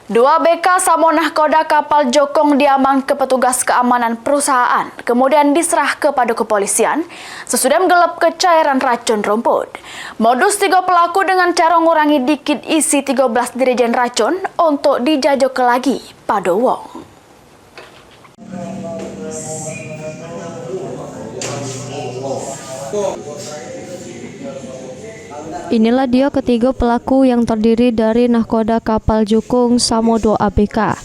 Dua BK sama nahkoda kapal Jokong diaman ke petugas keamanan perusahaan, kemudian diserah kepada kepolisian sesudah menggelap ke cairan racun rumput. Modus tiga pelaku dengan cara mengurangi dikit isi 13 dirijen racun untuk dijajok lagi pada wong. Inilah dia ketiga pelaku yang terdiri dari nahkoda kapal Jokong sama 2 ABK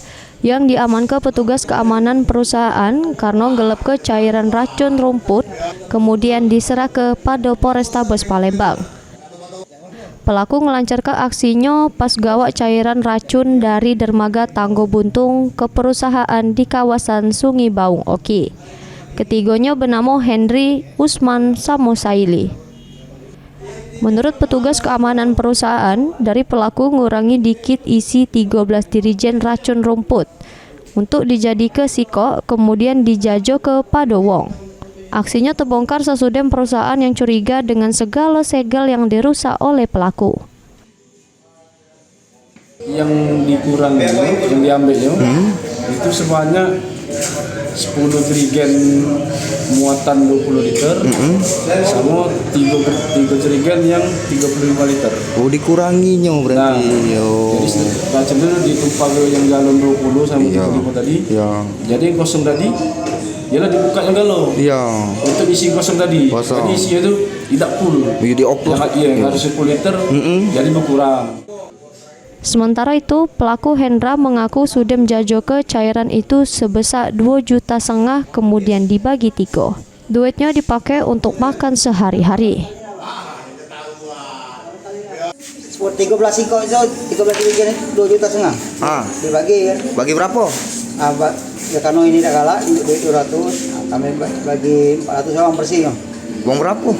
yang diamankan petugas keamanan perusahaan karena gelap ke cairan racun rumput, kemudian diserah kepada Polrestabes Palembang. Pelaku melancarkan aksinya pas gawak cairan racun dari dermaga Tanggo Buntung ke perusahaan di kawasan Sungai Baung Oki. Ketiganya bernama Henry, Usman, sama Saili. Menurut petugas keamanan perusahaan, dari pelaku ngurangi dikit isi 13 dirijen racun rumput untuk dijadikan sikok, kemudian dijajo ke pada wong. Aksinya terbongkar sesudah perusahaan yang curiga dengan segala segel yang dirusak oleh pelaku. Yang dikurangi, yang diambilnya, itu semuanya 10 jerigen muatan 20 liter, sama 3 jerigen yang 35 liter. Oh, dikuranginya berarti. Jadi racun dulu ditumpah ke yang galon 20 sama 35 tadi. Jadi yang kosong tadi, ialah dibuka yang galon. Untuk isi kosong tadi. Jadi isinya itu tidak full. Jadi oplos. Yang harus 10 liter, jadi berkurang. Sementara itu, pelaku Hendra mengaku sudah menjajo ke cairan itu sebesar 2,5 juta kemudian dibagi 3. Duitnya dipakai untuk makan sehari-hari. 13 sikok itu 13 dirijen 2,5 juta. Dibagi kan? Bagi berapa? Ya karena ini dah galak, duit 200, kami bagi 400 orang bersih. Uang berapa?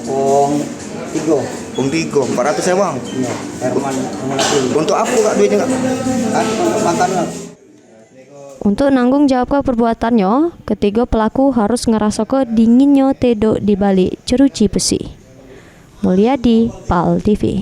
Uang 3. Uang 3, 400 sewang. Iya, Herman. Untuk apa kak duitnya kak? Kan untuk makan lah. Untuk nanggung jawab perbuatannya, ketiga pelaku harus ngerasa ke dinginnya tedok di balik jeruji besi. Mulyadi, PAL TV.